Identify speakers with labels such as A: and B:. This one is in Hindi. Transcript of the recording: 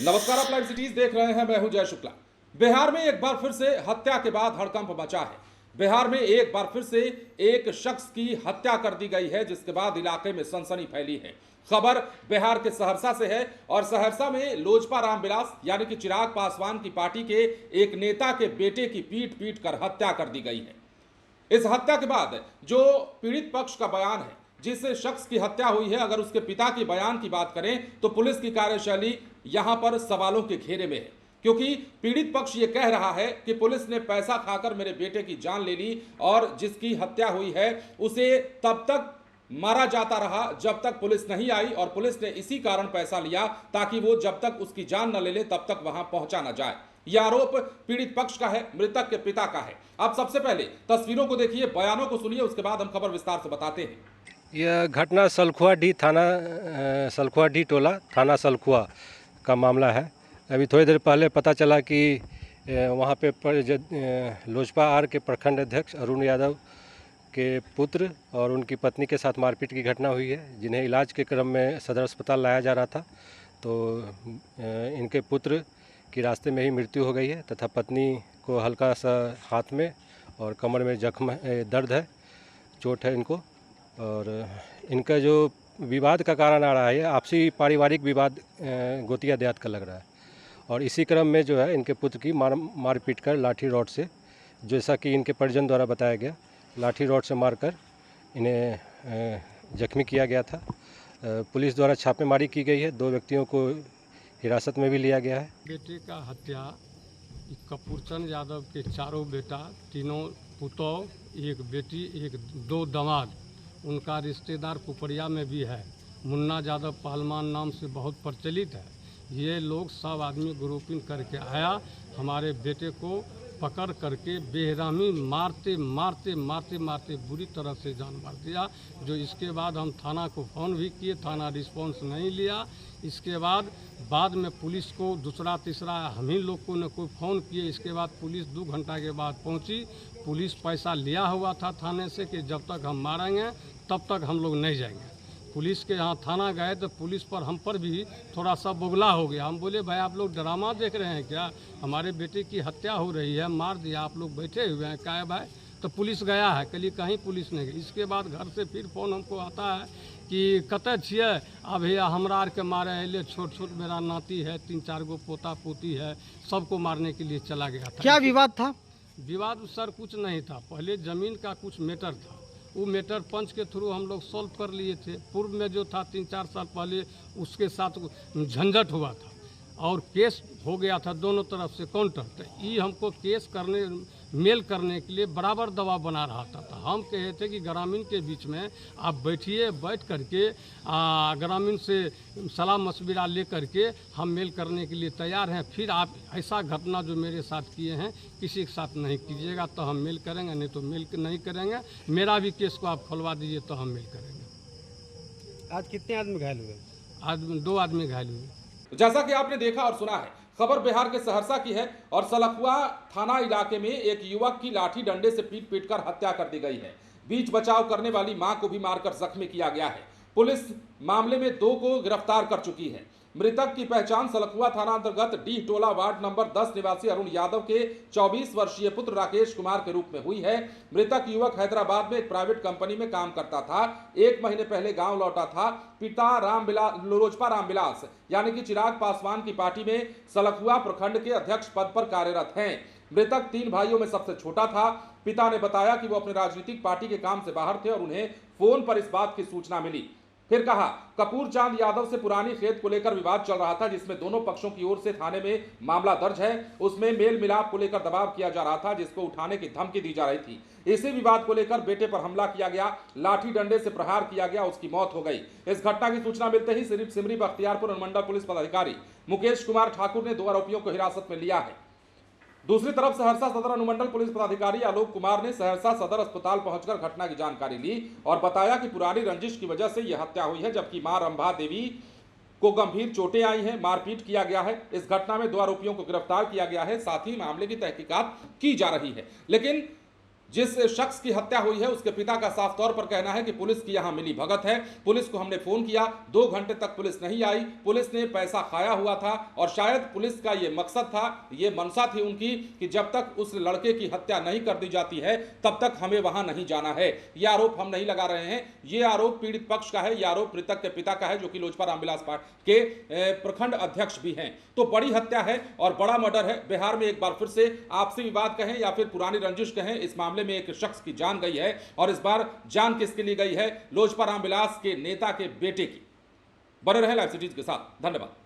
A: नमस्कार, आप लाइव सिटीज देख रहे हैं। मैं हूं जय शुक्ला। बिहार में एक बार फिर से हत्या के बाद हड़कंप मचा है। बिहार में एक बार फिर से एक शख्स की हत्या कर दी गई है, जिसके बाद इलाके में सनसनी फैली है। खबर बिहार के सहरसा से है और सहरसा में लोजपा रामविलास यानी कि चिराग पासवान की पार्टी के एक नेता के बेटे की पीट पीट कर हत्या कर दी गई है। इस हत्या के बाद जो पीड़ित पक्ष का बयान है, जिस शख्स की हत्या हुई है, अगर उसके पिता की बयान की बात करें तो पुलिस की कार्यशैली यहां पर सवालों के घेरे में है, क्योंकि पीड़ित पक्ष ये कह रहा है कि पुलिस ने पैसा खाकर मेरे बेटे की जान ले ली और जिसकी हत्या हुई है उसे तब तक मारा जाता रहा जब तक पुलिस नहीं आई, और पुलिस ने इसी कारण पैसा लिया ताकि वो जब तक उसकी जान न ले ले तब तक वहां पहुंचा न जाए। यह आरोप पीड़ित पक्ष का है, मृतक के पिता का है। आप सबसे पहले तस्वीरों को देखिए, बयानों को सुनिए, उसके बाद हम खबर विस्तार से बताते हैं।
B: यह घटना सलखुआडीह थाना सलखुआडीह टोला थाना सलखुआ का मामला है। अभी थोड़ी देर पहले पता चला कि वहाँ पे लोजपा आर के प्रखंड अध्यक्ष अरुण यादव के पुत्र और उनकी पत्नी के साथ मारपीट की घटना हुई है, जिन्हें इलाज के क्रम में सदर अस्पताल लाया जा रहा था। तो इनके पुत्र की रास्ते में ही मृत्यु हो गई है तथा पत्नी को हल्का सा हाथ में और कमर में जख्म दर्द है, चोट है इनको। और इनका जो विवाद का कारण आ रहा है, आपसी पारिवारिक विवाद गोतिया देहात का लग रहा है। और इसी क्रम में जो है इनके पुत्र की मार पीट कर लाठी रॉड से, जैसा कि इनके परिजन द्वारा बताया गया, लाठी रॉड से मारकर इन्हें जख्मी किया गया था। पुलिस द्वारा छापेमारी की गई है, 2 व्यक्तियों को हिरासत में भी लिया गया है।
C: बेटे का हत्या कपूरचंद यादव के चारों बेटा, तीनों पुतौह, एक बेटी, 2 दामाद, उनका रिश्तेदार पुपरिया में भी है। मुन्ना यादव पहलवान नाम से बहुत प्रचलित है। ये लोग सब आदमी ग्रुपिंग करके आया, हमारे बेटे को पकड़ करके बेरहमी मारते मारते मारते मारते बुरी तरह से जान मार दिया। जो इसके बाद हम थाना को फ़ोन भी किए, थाना रिस्पांस नहीं लिया। इसके बाद में पुलिस को दूसरा तीसरा हम ही लोग को न कोई फ़ोन किए। इसके बाद पुलिस 2 घंटा के बाद पहुंची। पुलिस पैसा लिया हुआ था थाने से कि जब तक हम मारेंगे तब तक हम लोग नहीं जाएंगे। पुलिस के यहाँ थाना गए तो पुलिस पर हम पर भी थोड़ा सा बोगला हो गया। हम बोले भाई आप लोग ड्रामा देख रहे हैं क्या? हमारे बेटे की हत्या हो रही है, मार दिया, आप लोग बैठे हुए हैं, क्या है भाई? तो पुलिस गया है, कल कहीं पुलिस नहीं गई। इसके बाद घर से फिर फ़ोन हमको आता है कि कतऽ छिए? अब भैया हमरा आर के मारे अले, छोट छोट मेरा नाती है, 3-4 गो पोता पोती है, सबको मारने के लिए चला गया था।
D: क्या विवाद था?
C: विवाद सर कुछ नहीं था, पहले ज़मीन का कुछ मैटर था। वो मैटर पंच के थ्रू हम लोग सॉल्व कर लिए थे। पूर्व में जो था 3-4 साल पहले उसके साथ झंझट हुआ था और केस हो गया था दोनों तरफ से काउंटर। तो ये हमको केस करने मेल करने के लिए बराबर दबाव बना रहा था। तो हम कहे थे कि ग्रामीण के बीच में आप बैठिए, बैठ करके ग्रामीण से सलाह मशविरा ले करके हम मेल करने के लिए तैयार हैं। फिर आप ऐसा घटना जो मेरे साथ किए हैं किसी के साथ नहीं कीजिएगा, तो हम मेल करेंगे, नहीं तो मेल नहीं करेंगे। मेरा भी केस को आप खुलवा दीजिए तो हम मेल करेंगे।
D: आज कितने आदमी घायल हुए?
C: आज 2 आदमी घायल हुए।
A: जैसा कि आपने देखा और सुना है, खबर बिहार के सहरसा की है और सलखुआ थाना इलाके में एक युवक की लाठी डंडे से पीट पीट कर हत्या कर दी गई है। बीच बचाव करने वाली मां को भी मारकर जख्मी किया गया है। पुलिस मामले में 2 को गिरफ्तार कर चुकी है। मृतक की पहचान सलखुआ थाना अंतर्गत डीह टोला वार्ड नंबर 10 निवासी अरुण यादव के 24 वर्षीय पुत्र राकेश कुमार के रूप में हुई है। मृतक युवक हैदराबाद में एक प्राइवेट कंपनी में काम करता था। 1 महीने पहले गांव लौटा था। पिता लोजपा रामविलास यानी कि चिराग पासवान की पार्टी में सलखुआ प्रखंड के अध्यक्ष पद पर कार्यरत हैं। मृतक 3 भाइयों में सबसे छोटा था। पिता ने बताया कि वो अपने राजनीतिक पार्टी के काम से बाहर थे और उन्हें फोन पर इस बात की सूचना मिली। फिर कहा, कपूरचंद यादव से पुरानी खेत को लेकर विवाद चल रहा था, जिसमें दोनों पक्षों की ओर से थाने में मामला दर्ज है। उसमें मेल मिलाप को लेकर दबाव किया जा रहा था, जिसको उठाने की धमकी दी जा रही थी। इसी विवाद को लेकर बेटे पर हमला किया गया, लाठी डंडे से प्रहार किया गया, उसकी मौत हो गई। इस घटना की सूचना मिलते ही सिमरी बख्तियारपुर अनुमंडल पुलिस पदाधिकारी मुकेश कुमार ठाकुर ने 2 आरोपियों को हिरासत में लिया है। दूसरी तरफ सहरसा सदर अनुमंडल पुलिस पदाधिकारी आलोक कुमार ने सहरसा सदर अस्पताल पहुंचकर घटना की जानकारी ली और बताया कि पुरानी रंजिश की वजह से यह हत्या हुई है, जबकि मां रंभा देवी को गंभीर चोटें आई हैं, मारपीट किया गया है। इस घटना में 2 आरोपियों को गिरफ्तार किया गया है, साथ ही मामले की तहकीकात की जा रही है। लेकिन जिस शख्स की हत्या हुई है उसके पिता का साफ तौर पर कहना है कि पुलिस की यहां मिली भगत है। पुलिस को हमने फोन किया, 2 घंटे तक पुलिस नहीं आई। पुलिस ने पैसा खाया हुआ था और शायद पुलिस का ये मकसद था, ये मनसा थी उनकी कि जब तक उस लड़के की हत्या नहीं कर दी जाती है तब तक हमें वहां नहीं जाना है। ये आरोप हम नहीं लगा रहे हैं, ये आरोप पीड़ित पक्ष का है, ये आरोप मृतक के पिता का है जो कि लोजपा रामविलास पार्टी के प्रखंड अध्यक्ष भी हैं। तो बड़ी हत्या है और बड़ा मर्डर है। बिहार में एक बार फिर से आपसी विवाद कहें या फिर पुरानी रंजिश कहें, इस मामले में एक शख्स की जान गई है और इस बार जान किसके लिए गई है? लोजपा रामविलास के नेता के बेटे की। बने रहे लाइव सिटीज के साथ। धन्यवाद।